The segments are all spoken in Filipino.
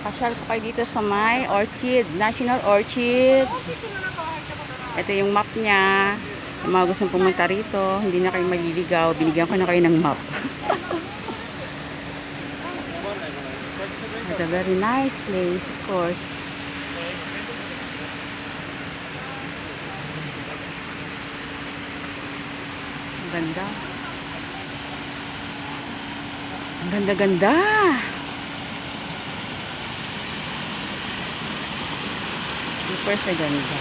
Pasyal ko kayo dito sa may Orchid, National Orchid. Ito yung map niya. Yung mga gustong pumunta rito, hindi na kayo maliligaw. Binigyan ko na kayo ng map. It's a very nice place, of course. Ang ganda. Ang ganda-ganda. Super sa ganda.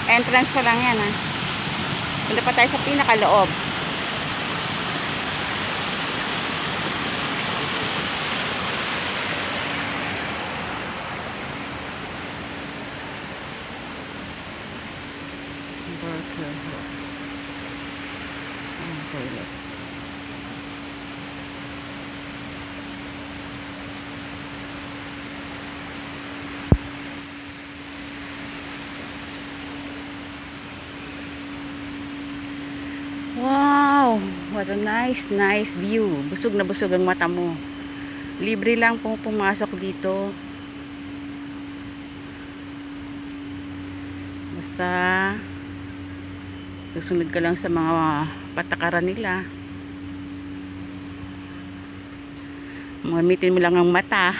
Entrance pa lang yan, ha. Punta pa tayo sa pinakaloob. Burger Hall. Ang toilet. Wow! What a nice view. Busog na busog ang mata mo. Libre lang pong pumasok dito. Basta susunod ka lang sa mga patakaran nila. Mamitin mo lang ang mata.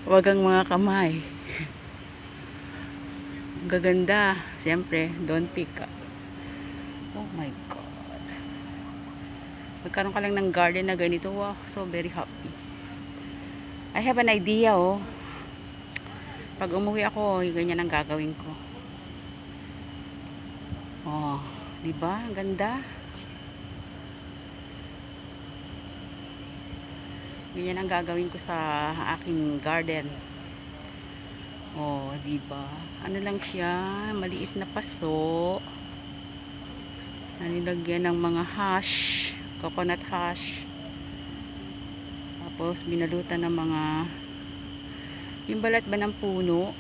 Huwag ang mga kamay. Ang gaganda. Siyempre, don't pick up. Oh my God. Magkaroon ka lang ng garden na ganito. Wow, so very happy. I have an idea, oh. Pag umuwi ako, ganyan ang gagawin ko. Oh, di ba? Ang ganda. Ganyan ang gagawin ko sa aking garden. Oh, di ba? Ano lang siya, maliit na paso. Nilagyan ng mga hash, coconut hash. Tapos binalutan ng mga yung balat ba ng puno.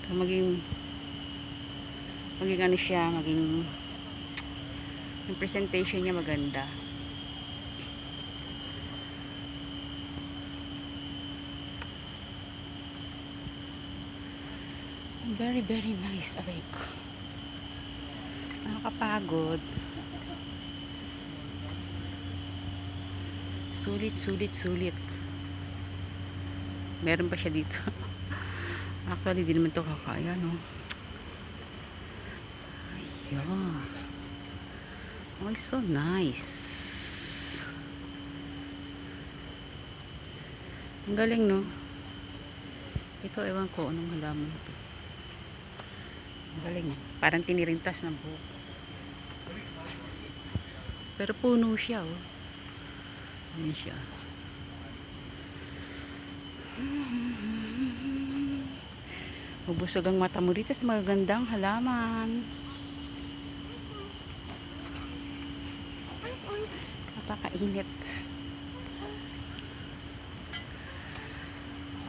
So, maging ano siya, maging yung presentation niya maganda. Very nice, aray ko. Nakakapagod. Sulit. Meron pa siya dito. Actually, di naman ito kakaya, no? Ayan. Oh, it's so nice. Ang galing, no? Ito, ewan ko, anong halaman ito. Ang galing. Parang tinirintas ng buhok. Pero puno siya, oh. Ayan siya. Mabusog ang mata mo dito sa magagandang halaman. Napakainit.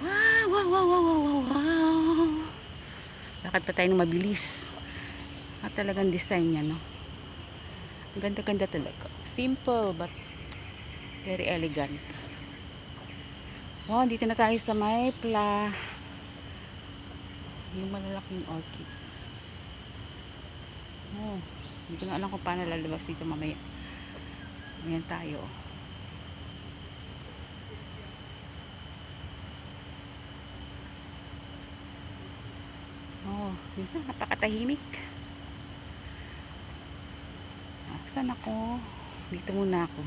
Wow. Lakad pa tayo ng mabilis. At talagang design niya, no? Ang ganda-ganda talaga. Simple but very elegant. Wow, dito na tayo sa may yung malalaking orchids. Oh, hindi ko na alam kung paano lalabas dito mamaya. Ayan tayo. Oh, dito napakatahimik. Saan ako? Dito muna ako.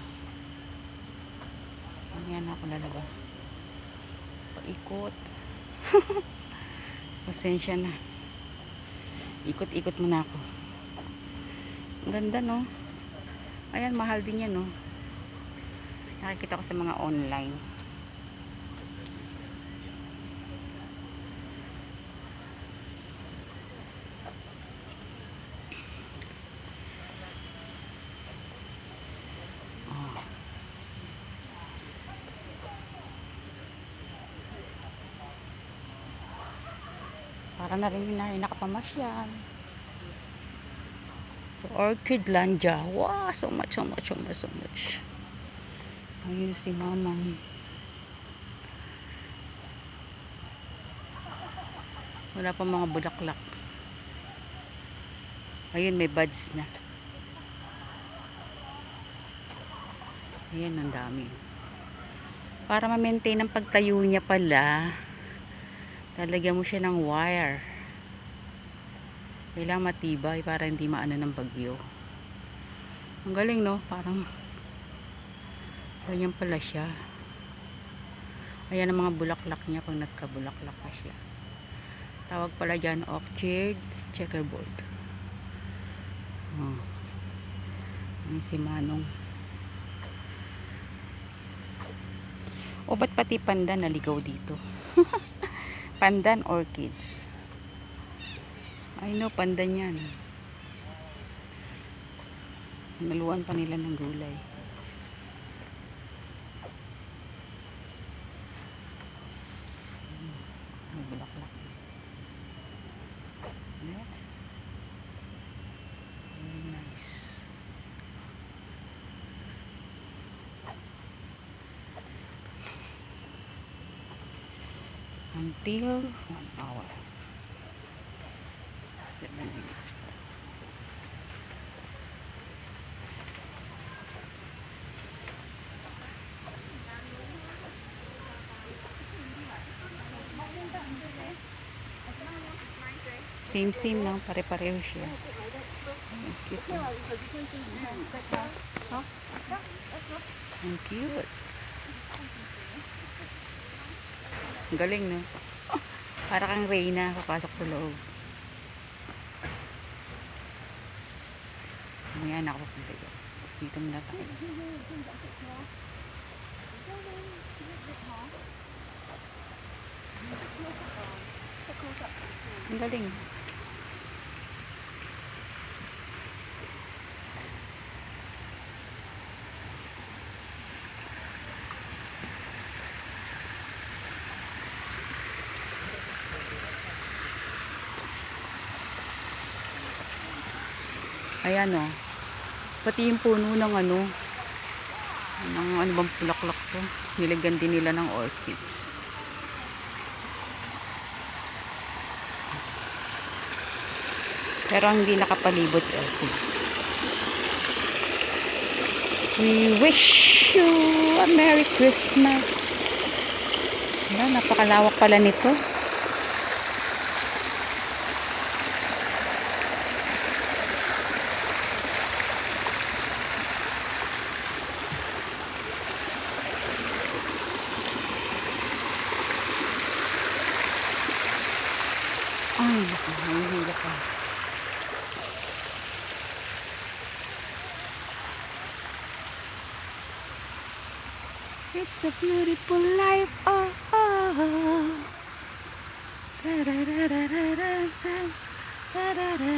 Ayan ako lalabas. Paikot. Pasensya na. Ikot-ikot muna ako. Ang ganda, no? Ayan, mahal din yan, no? Nakikita ko sa mga online. Para na rin nakapamasyal. So, Orchidlandia. Wow, so much. Ayun si Mamang. Wala pa mga bulaklak. Ayun, may buds na. Ayan, ang dami. Para ma-maintain ang pagtayo niya pala, lalagyan mo siya ng wire. Kailangan matibay para hindi maano ng bagyo. Ang galing, no? Parang ganyan pala siya. Ayan ang mga bulaklak niya pag nagkabulaklak na siya. Tawag pala dyan orchid checkerboard. Ayan si Manong. O ba't pati pandan naligaw dito? Pandan orchids. I know, pandan yan. Naluan pa nila ng gulay. May bulaklak. Ayan. Very nice. Until 1 hour. 7 minutes. Same lang, pare-pareho siya. Cute. Ang cute. Ang galing, no? Para kang Reyna papasok sa loob. Ayan ako pupunta dyan. Dito muna tayo. Ang galing. Ayan, oh. Pati yung puno ng ano bang bulaklak to. Nilagyan din nila ng orchids. Pero hindi nakapalibot orchids. We wish you a Merry Christmas. Ayan, napakalawak pala nito. Ay, nahihila pa. It's a beautiful life. Oh, oh, oh. Da, da, da, da, da, da, da, da, da.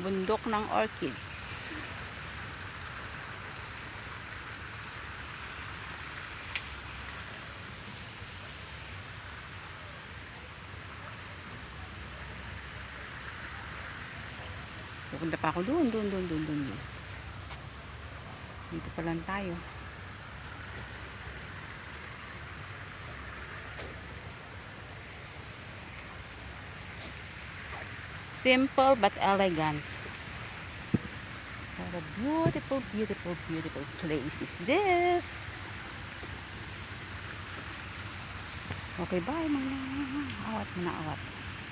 Bundok ng orchids. Pupunta pa ako doon. Dito pa lang tayo. Simple but elegant. What a beautiful place is this. Okay, bye mga. Awat mo na awat.